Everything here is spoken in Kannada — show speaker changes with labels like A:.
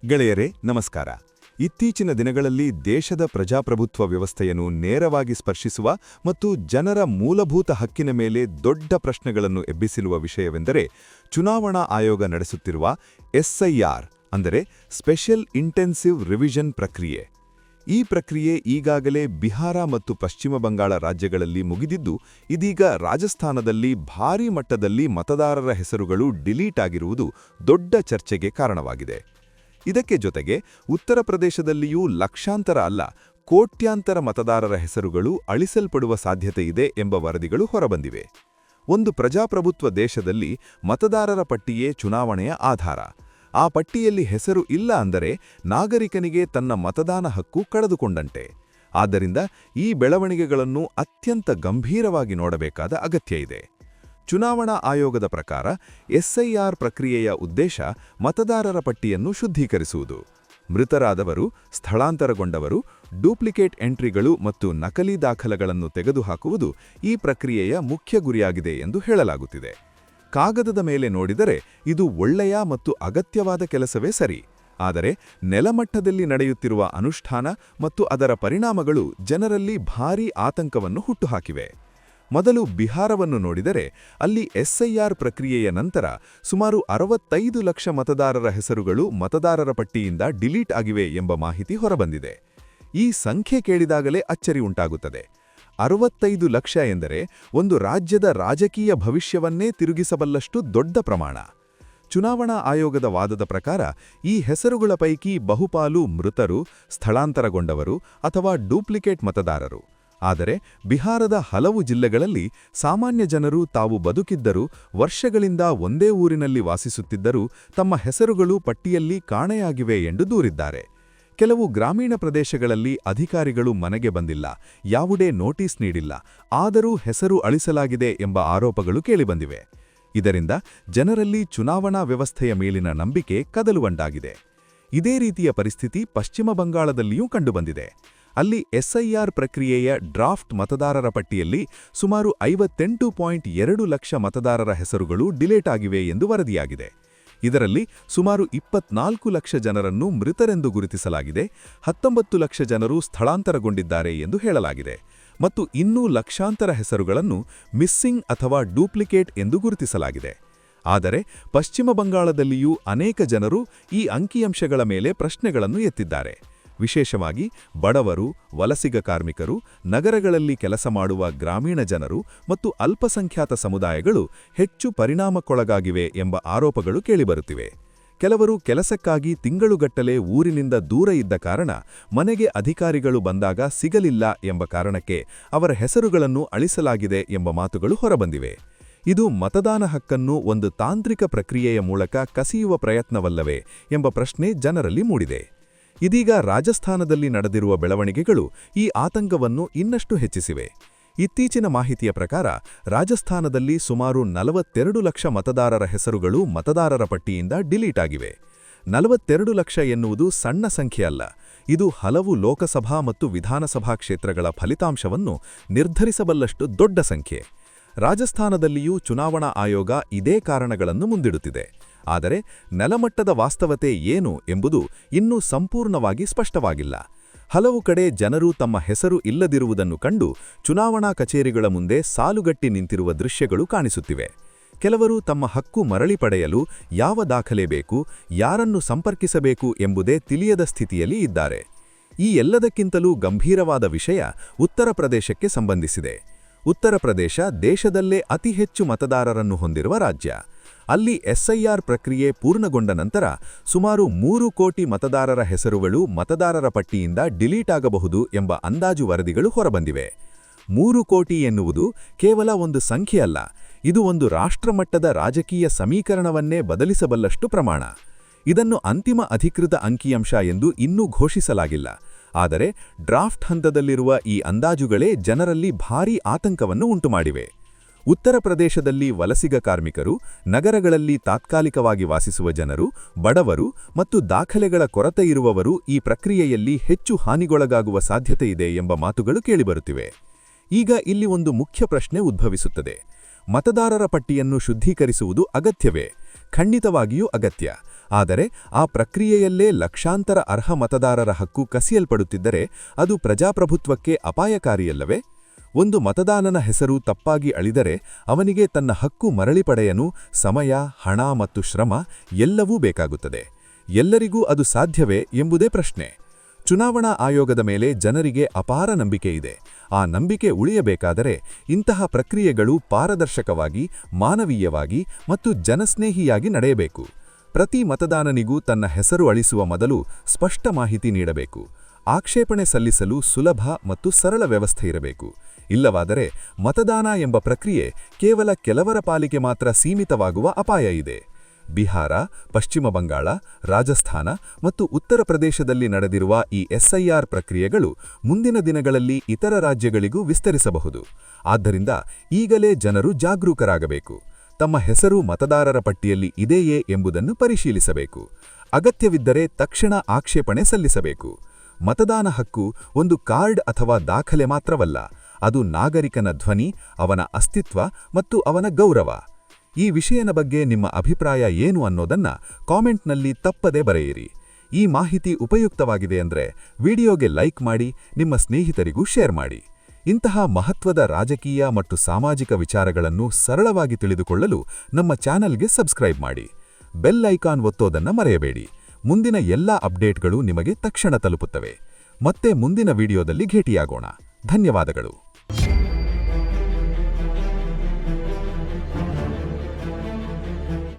A: ಗೆಳೆಯರೇ ನಮಸ್ಕಾರ. ಇತ್ತೀಚಿನ ದಿನಗಳಲ್ಲಿ ದೇಶದ ಪ್ರಜಾಪ್ರಭುತ್ವ ವ್ಯವಸ್ಥೆಯನ್ನು ನೇರವಾಗಿ ಸ್ಪರ್ಶಿಸುವ ಮತ್ತು ಜನರ ಮೂಲಭೂತ ಹಕ್ಕಿನ ಮೇಲೆ ದೊಡ್ಡ ಪ್ರಶ್ನೆಗಳನ್ನು ಎಬ್ಬಿಸಿರುವ ವಿಷಯವೆಂದರೆ ಚುನಾವಣಾ ಆಯೋಗ ನಡೆಸುತ್ತಿರುವ SIR ಅಂದರೆ ಸ್ಪೆಷಲ್ ಇಂಟೆನ್ಸಿವ್ ರಿವಿಷನ್ ಪ್ರಕ್ರಿಯೆ. ಈ ಪ್ರಕ್ರಿಯೆ ಈಗಾಗಲೇ ಬಿಹಾರ ಮತ್ತು ಪಶ್ಚಿಮ ಬಂಗಾಳ ರಾಜ್ಯಗಳಲ್ಲಿ ಮುಗಿದಿದ್ದು, ಇದೀಗ ರಾಜಸ್ಥಾನದಲ್ಲಿ ಭಾರೀ ಮಟ್ಟದಲ್ಲಿ ಮತದಾರರ ಹೆಸರುಗಳು ಡಿಲೀಟ್ ಆಗಿರುವುದು ದೊಡ್ಡ ಚರ್ಚೆಗೆ ಕಾರಣವಾಗಿದೆ. ಇದಕ್ಕೆ ಜೊತೆಗೆ ಉತ್ತರ ಪ್ರದೇಶದಲ್ಲಿಯೂ ಲಕ್ಷಾಂತರ ಅಲ್ಲ, ಕೋಟ್ಯಾಂತರ ಮತದಾರರ ಹೆಸರುಗಳು ಅಳಿಸಲ್ಪಡುವ ಸಾಧ್ಯತೆ ಇದೆ ಎಂಬ ವರದಿಗಳು ಹೊರಬಂದಿವೆ. ಒಂದು ಪ್ರಜಾಪ್ರಭುತ್ವ ದೇಶದಲ್ಲಿ ಮತದಾರರ ಪಟ್ಟಿಯೇ ಚುನಾವಣೆಯ ಆಧಾರ. ಆ ಪಟ್ಟಿಯಲ್ಲಿ ಹೆಸರು ಇಲ್ಲ ಅಂದರೆ ನಾಗರಿಕನಿಗೆ ತನ್ನ ಮತದಾನ ಹಕ್ಕು ಕಳೆದುಕೊಂಡಂತೆ. ಆದ್ದರಿಂದ ಈ ಬೆಳವಣಿಗೆಗಳನ್ನು ಅತ್ಯಂತ ಗಂಭೀರವಾಗಿ ನೋಡಬೇಕಾದ ಅಗತ್ಯ ಇದೆ. ಚುನಾವಣಾ ಆಯೋಗದ ಪ್ರಕಾರ SIR ಪ್ರಕ್ರಿಯೆಯ ಉದ್ದೇಶ ಮತದಾರರ ಪಟ್ಟಿಯನ್ನು ಶುದ್ಧೀಕರಿಸುವುದು. ಮೃತರಾದವರು, ಸ್ಥಳಾಂತರಗೊಂಡವರು, ಡೂಪ್ಲಿಕೇಟ್ ಎಂಟ್ರಿಗಳು ಮತ್ತು ನಕಲಿ ದಾಖಲೆಗಳನ್ನು ತೆಗೆದುಹಾಕುವುದು ಈ ಪ್ರಕ್ರಿಯೆಯ ಮುಖ್ಯ ಗುರಿಯಾಗಿದೆ ಎಂದು ಹೇಳಲಾಗುತ್ತಿದೆ. ಕಾಗದದ ಮೇಲೆ ನೋಡಿದರೆ ಇದು ಒಳ್ಳೆಯ ಮತ್ತು ಅಗತ್ಯವಾದ ಕೆಲಸವೇ ಸರಿ. ಆದರೆ ನೆಲಮಟ್ಟದಲ್ಲಿ ನಡೆಯುತ್ತಿರುವ ಅನುಷ್ಠಾನ ಮತ್ತು ಅದರ ಪರಿಣಾಮಗಳು ಜನರಲ್ಲಿ ಭಾರೀ ಆತಂಕವನ್ನು ಹುಟ್ಟುಹಾಕಿವೆ. ಮೊದಲು ಬಿಹಾರವನ್ನು ನೋಡಿದರೆ ಅಲ್ಲಿ SIR ಪ್ರಕ್ರಿಯೆಯ ನಂತರ ಸುಮಾರು 65 ಲಕ್ಷ ಮತದಾರರ ಹೆಸರುಗಳು ಮತದಾರರ ಪಟ್ಟಿಯಿಂದ ಡಿಲೀಟ್ ಆಗಿವೆ ಎಂಬ ಮಾಹಿತಿ ಹೊರಬಂದಿದೆ. ಈ ಸಂಖ್ಯೆ ಕೇಳಿದಾಗಲೇ ಅಚ್ಚರಿ ಉಂಟಾಗುತ್ತದೆ. 65 ಲಕ್ಷ ಎಂದರೆ ಒಂದು ರಾಜ್ಯದ ರಾಜಕೀಯ ಭವಿಷ್ಯವನ್ನೇ ತಿರುಗಿಸಬಲ್ಲಷ್ಟು ದೊಡ್ಡ ಪ್ರಮಾಣ. ಚುನಾವಣಾ ಆಯೋಗದ ವಾದದ ಪ್ರಕಾರ ಈ ಹೆಸರುಗಳ ಪೈಕಿ ಬಹುಪಾಲು ಮೃತರು, ಸ್ಥಳಾಂತರಗೊಂಡವರು ಅಥವಾ ಡೂಪ್ಲಿಕೇಟ್ ಮತದಾರರು. ಆದರೆ ಬಿಹಾರದ ಹಲವು ಜಿಲ್ಲೆಗಳಲ್ಲಿ ಸಾಮಾನ್ಯ ಜನರು ತಾವು ಬದುಕಿದ್ದರೂ, ವರ್ಷಗಳಿಂದ ಒಂದೇ ಊರಿನಲ್ಲಿ ವಾಸಿಸುತ್ತಿದ್ದರೂ ತಮ್ಮ ಹೆಸರುಗಳು ಪಟ್ಟಿಯಲ್ಲಿ ಕಾಣೆಯಾಗಿವೆ ಎಂದು ದೂರಿದ್ದಾರೆ. ಕೆಲವು ಗ್ರಾಮೀಣ ಪ್ರದೇಶಗಳಲ್ಲಿ ಅಧಿಕಾರಿಗಳು ಮನೆಗೆ ಬಂದಿಲ್ಲ, ಯಾವುದೇ ನೋಟಿಸ್ ನೀಡಿಲ್ಲ, ಆದರೂ ಹೆಸರು ಅಳಿಸಲಾಗಿದೆ ಎಂಬ ಆರೋಪಗಳು ಕೇಳಿಬಂದಿವೆ. ಇದರಿಂದ ಜನರಲ್ಲಿ ಚುನಾವಣಾ ವ್ಯವಸ್ಥೆಯ ಮೇಲಿನ ನಂಬಿಕೆ ಕದಲುವಂಟಾಗಿದೆ. ಇದೇ ರೀತಿಯ ಪರಿಸ್ಥಿತಿ ಪಶ್ಚಿಮ ಬಂಗಾಳದಲ್ಲಿಯೂ ಕಂಡುಬಂದಿದೆ. ಅಲ್ಲಿ SIR ಪ್ರಕ್ರಿಯೆಯ ಡ್ರಾಫ್ಟ್ ಮತದಾರರ ಪಟ್ಟಿಯಲ್ಲಿ ಸುಮಾರು 58.2 ಲಕ್ಷ ಮತದಾರರ ಹೆಸರುಗಳು ಡಿಲೀಟ್ ಆಗಿವೆ ಎಂದು ವರದಿಯಾಗಿದೆ. ಇದರಲ್ಲಿ ಸುಮಾರು 24 ಲಕ್ಷ ಜನರನ್ನು ಮೃತರೆಂದು ಗುರುತಿಸಲಾಗಿದೆ, 19 ಲಕ್ಷ ಜನರು ಸ್ಥಳಾಂತರಗೊಂಡಿದ್ದಾರೆ ಎಂದು ಹೇಳಲಾಗಿದೆ ಮತ್ತು ಇನ್ನೂ ಲಕ್ಷಾಂತರ ಹೆಸರುಗಳನ್ನು ಮಿಸ್ಸಿಂಗ್ ಅಥವಾ ಡೂಪ್ಲಿಕೇಟ್ ಎಂದು ಗುರುತಿಸಲಾಗಿದೆ. ಆದರೆ ಪಶ್ಚಿಮ ಬಂಗಾಳದಲ್ಲಿಯೂ ಅನೇಕ ಜನರು ಈ ಅಂಕಿಅಂಶಗಳ ಮೇಲೆ ಪ್ರಶ್ನೆಗಳನ್ನು ಎತ್ತಿದ್ದಾರೆ. ವಿಶೇಷವಾಗಿ ಬಡವರು, ವಲಸಿಗ ಕಾರ್ಮಿಕರು, ನಗರಗಳಲ್ಲಿ ಕೆಲಸ ಮಾಡುವ ಗ್ರಾಮೀಣ ಜನರು ಮತ್ತು ಅಲ್ಪಸಂಖ್ಯಾತ ಸಮುದಾಯಗಳು ಹೆಚ್ಚು ಪರಿಣಾಮಕ್ಕೊಳಗಾಗಿವೆ ಎಂಬ ಆರೋಪಗಳು ಕೇಳಿಬರುತ್ತಿವೆ. ಕೆಲವರು ಕೆಲಸಕ್ಕಾಗಿ ತಿಂಗಳುಗಟ್ಟಲೆ ಊರಿನಿಂದ ದೂರ ಇದ್ದ ಕಾರಣ ಮನೆಗೆ ಅಧಿಕಾರಿಗಳು ಬಂದಾಗ ಸಿಗಲಿಲ್ಲ ಎಂಬ ಕಾರಣಕ್ಕೆ ಅವರ ಹೆಸರುಗಳನ್ನು ಅಳಿಸಲಾಗಿದೆ ಎಂಬ ಮಾತುಗಳು ಹೊರಬಂದಿವೆ. ಇದು ಮತದಾನ ಹಕ್ಕನ್ನು ಒಂದು ತಾಂತ್ರಿಕ ಪ್ರಕ್ರಿಯೆಯ ಮೂಲಕ ಕಸಿಯುವ ಪ್ರಯತ್ನವಲ್ಲವೇ ಎಂಬ ಪ್ರಶ್ನೆ ಜನರಲ್ಲಿ ಮೂಡಿದೆ. ಇದೀಗ ರಾಜಸ್ಥಾನದಲ್ಲಿ ನಡೆದಿರುವ ಬೆಳವಣಿಗೆಗಳು ಈ ಆತಂಕವನ್ನು ಇನ್ನಷ್ಟು ಹೆಚ್ಚಿಸಿವೆ. ಇತ್ತೀಚಿನ ಮಾಹಿತಿಯ ಪ್ರಕಾರ ರಾಜಸ್ಥಾನದಲ್ಲಿ ಸುಮಾರು 42 ಲಕ್ಷ ಮತದಾರರ ಹೆಸರುಗಳು ಮತದಾರರ ಪಟ್ಟಿಯಿಂದ ಡಿಲೀಟ್ ಆಗಿವೆ. 42 ಲಕ್ಷ ಎನ್ನುವುದು ಸಣ್ಣ ಸಂಖ್ಯೆಯಲ್ಲ. ಇದು ಹಲವು ಲೋಕಸಭಾ ಮತ್ತು ವಿಧಾನಸಭಾ ಕ್ಷೇತ್ರಗಳ ಫಲಿತಾಂಶವನ್ನು ನಿರ್ಧರಿಸಬಲ್ಲಷ್ಟು ದೊಡ್ಡ ಸಂಖ್ಯೆ. ರಾಜಸ್ಥಾನದಲ್ಲಿಯೂ ಚುನಾವಣಾ ಆಯೋಗ ಇದೇ ಕಾರಣಗಳನ್ನು ಮುಂದಿಡುತ್ತಿದೆ. ಆದರೆ ನೆಲಮಟ್ಟದ ವಾಸ್ತವತೆ ಏನು ಎಂಬುದು ಇನ್ನೂ ಸಂಪೂರ್ಣವಾಗಿ ಸ್ಪಷ್ಟವಾಗಿಲ್ಲ. ಹಲವು ಕಡೆ ಜನರು ತಮ್ಮ ಹೆಸರು ಇಲ್ಲದಿರುವುದನ್ನು ಕಂಡು ಚುನಾವಣಾ ಕಚೇರಿಗಳ ಮುಂದೆ ಸಾಲುಗಟ್ಟಿ ನಿಂತಿರುವ ದೃಶ್ಯಗಳು ಕಾಣಿಸುತ್ತಿವೆ. ಕೆಲವರು ತಮ್ಮ ಹಕ್ಕು ಮರಳಿ ಪಡೆಯಲು ಯಾವ ದಾಖಲೆ ಬೇಕು, ಯಾರನ್ನು ಸಂಪರ್ಕಿಸಬೇಕು ಎಂಬುದೇ ತಿಳಿಯದ ಸ್ಥಿತಿಯಲ್ಲಿ ಇದ್ದಾರೆ. ಈ ಎಲ್ಲದಕ್ಕಿಂತಲೂ ಗಂಭೀರವಾದ ವಿಷಯ ಉತ್ತರ ಪ್ರದೇಶಕ್ಕೆ ಸಂಬಂಧಿಸಿದೆ. ಉತ್ತರ ಪ್ರದೇಶ ದೇಶದಲ್ಲೇ ಅತಿ ಹೆಚ್ಚು ಮತದಾರರನ್ನು ಹೊಂದಿರುವ ರಾಜ್ಯ. ಅಲ್ಲಿ SIR ಪ್ರಕ್ರಿಯೆ ಪೂರ್ಣಗೊಂಡ ನಂತರ ಸುಮಾರು 3 ಕೋಟಿ ಮತದಾರರ ಹೆಸರುಗಳು ಮತದಾರರ ಪಟ್ಟಿಯಿಂದ ಡಿಲೀಟ್ ಆಗಬಹುದು ಎಂಬ ಅಂದಾಜು ವರದಿಗಳು ಹೊರಬಂದಿವೆ. 3 ಕೋಟಿ ಎನ್ನುವುದು ಕೇವಲ ಒಂದು ಸಂಖ್ಯೆಯಲ್ಲ, ಇದು ಒಂದು ರಾಷ್ಟ್ರಮಟ್ಟದ ರಾಜಕೀಯ ಸಮೀಕರಣವನ್ನೇ ಬದಲಿಸಬಲ್ಲಷ್ಟು ಪ್ರಮಾಣ. ಇದನ್ನು ಅಂತಿಮ ಅಧಿಕೃತ ಅಂಕಿಅಂಶ ಎಂದು ಇನ್ನೂ ಘೋಷಿಸಲಾಗಿಲ್ಲ. ಆದರೆ ಡ್ರಾಫ್ಟ್ ಹಂತದಲ್ಲಿರುವ ಈ ಅಂದಾಜುಗಳೇ ಜನರಲ್ಲಿ ಭಾರೀ ಆತಂಕವನ್ನು ಉಂಟುಮಾಡಿವೆ. ಉತ್ತರ ಪ್ರದೇಶದಲ್ಲಿ ವಲಸಿಗ ಕಾರ್ಮಿಕರು, ನಗರಗಳಲ್ಲಿ ತಾತ್ಕಾಲಿಕವಾಗಿ ವಾಸಿಸುವ ಜನರು, ಬಡವರು ಮತ್ತು ದಾಖಲೆಗಳ ಕೊರತೆ ಇರುವವರು ಈ ಪ್ರಕ್ರಿಯೆಯಲ್ಲಿ ಹೆಚ್ಚು ಹಾನಿಗೊಳಗಾಗುವ ಸಾಧ್ಯತೆಯಿದೆ ಎಂಬ ಮಾತುಗಳು ಕೇಳಿಬರುತ್ತಿವೆ. ಈಗ ಇಲ್ಲಿ ಒಂದು ಮುಖ್ಯ ಪ್ರಶ್ನೆ ಉದ್ಭವಿಸುತ್ತದೆ. ಮತದಾರರ ಪಟ್ಟಿಯನ್ನು ಶುದ್ಧೀಕರಿಸುವುದು ಅಗತ್ಯವೇ?
B: ಖಂಡಿತವಾಗಿಯೂ ಅಗತ್ಯ. ಆದರೆ ಆ ಪ್ರಕ್ರಿಯೆಯಲ್ಲೇ ಲಕ್ಷಾಂತರ ಅರ್ಹ ಮತದಾರರ ಹಕ್ಕು ಕಸಿಯಲ್ಪಡುತ್ತಿದ್ದರೆ ಅದು ಪ್ರಜಾಪ್ರಭುತ್ವಕ್ಕೆ ಅಪಾಯಕಾರಿಯಲ್ಲವೇ? ಒಂದು ಮತದಾನನ ಹೆಸರು ತಪ್ಪಾಗಿ ಅಳಿದರೆ ಅವನಿಗೆ ತನ್ನ ಹಕ್ಕು ಮರಳಿ ಪಡೆಯಲು ಸಮಯ, ಹಣ ಮತ್ತು ಶ್ರಮ ಎಲ್ಲವೂ ಬೇಕಾಗುತ್ತದೆ. ಎಲ್ಲರಿಗೂ ಅದು ಸಾಧ್ಯವೇ ಎಂಬುದೇ ಪ್ರಶ್ನೆ. ಚುನಾವಣಾ ಆಯೋಗದ ಮೇಲೆ ಜನರಿಗೆ ಅಪಾರ ನಂಬಿಕೆಯಿದೆ. ಆ ನಂಬಿಕೆ ಉಳಿಯಬೇಕಾದರೆ ಇಂತಹ ಪ್ರಕ್ರಿಯೆಗಳು ಪಾರದರ್ಶಕವಾಗಿ, ಮಾನವೀಯವಾಗಿ ಮತ್ತು ಜನಸ್ನೇಹಿಯಾಗಿ ನಡೆಯಬೇಕು. ಪ್ರತಿ ಮತದಾನನಿಗೂ ತನ್ನ ಹೆಸರು ಅಳಿಸುವ ಮೊದಲು ಸ್ಪಷ್ಟ ಮಾಹಿತಿ ನೀಡಬೇಕು. ಆಕ್ಷೇಪಣೆ ಸಲ್ಲಿಸಲು ಸುಲಭ ಮತ್ತು ಸರಳ ವ್ಯವಸ್ಥೆ ಇರಬೇಕು. ಇಲ್ಲವಾದರೆ ಮತದಾನ ಎಂಬ ಪ್ರಕ್ರಿಯೆ ಕೇವಲ ಕೆಲವರ ಪಾಲಿಗೆ ಮಾತ್ರ ಸೀಮಿತವಾಗುವ ಅಪಾಯ ಇದೆ. ಬಿಹಾರ, ಪಶ್ಚಿಮ ಬಂಗಾಳ, ರಾಜಸ್ಥಾನ ಮತ್ತು ಉತ್ತರ ಪ್ರದೇಶದಲ್ಲಿ ನಡೆದಿರುವ ಈ SIR ಪ್ರಕ್ರಿಯೆಗಳು ಮುಂದಿನ ದಿನಗಳಲ್ಲಿ ಇತರ ರಾಜ್ಯಗಳಿಗೂ ವಿಸ್ತರಿಸಬಹುದು. ಆದ್ದರಿಂದ ಈಗಲೇ ಜನರು ಜಾಗರೂಕರಾಗಬೇಕು. ತಮ್ಮ ಹೆಸರು ಮತದಾರರ ಪಟ್ಟಿಯಲ್ಲಿ ಇದೆಯೇ ಎಂಬುದನ್ನು ಪರಿಶೀಲಿಸಬೇಕು. ಅಗತ್ಯವಿದ್ದರೆ ತಕ್ಷಣ ಆಕ್ಷೇಪಣೆ ಸಲ್ಲಿಸಬೇಕು. ಮತದಾನ ಹಕ್ಕು ಒಂದು ಕಾರ್ಡ್ ಅಥವಾ ದಾಖಲೆ ಮಾತ್ರವಲ್ಲ, ಅದು ನಾಗರಿಕನ ಧ್ವನಿ, ಅವನ ಅಸ್ತಿತ್ವ ಮತ್ತು ಅವನ ಗೌರವ. ಈ ವಿಷಯದ ಬಗ್ಗೆ ನಿಮ್ಮ ಅಭಿಪ್ರಾಯ ಏನು ಅನ್ನೋದನ್ನ ಕಾಮೆಂಟ್ನಲ್ಲಿ ತಪ್ಪದೇ ಬರೆಯಿರಿ. ಈ ಮಾಹಿತಿ ಉಪಯುಕ್ತವಾಗಿದೆ ಅಂದರೆ ವಿಡಿಯೋಗೆ ಲೈಕ್ ಮಾಡಿ, ನಿಮ್ಮ ಸ್ನೇಹಿತರಿಗೂ ಶೇರ್ ಮಾಡಿ. ಇಂತಹ ಮಹತ್ವದ ರಾಜಕೀಯ ಮತ್ತು ಸಾಮಾಜಿಕ ವಿಚಾರಗಳನ್ನು ಸರಳವಾಗಿ ತಿಳಿದುಕೊಳ್ಳಲು ನಮ್ಮ ಚಾನೆಲ್ಗೆ ಸಬ್ಸ್ಕ್ರೈಬ್ ಮಾಡಿ. ಬೆಲ್ ಐಕಾನ್ ಒತ್ತೋದನ್ನ ಮರೆಯಬೇಡಿ. ಮುಂದಿನ ಎಲ್ಲ ಅಪ್ಡೇಟ್ಗಳು ನಿಮಗೆ ತಕ್ಷಣ ತಲುಪುತ್ತವೆ. ಮತ್ತೆ ಮುಂದಿನ ವಿಡಿಯೋದಲ್ಲಿ ಭೇಟಿಯಾಗೋಣ. ಧನ್ಯವಾದಗಳು.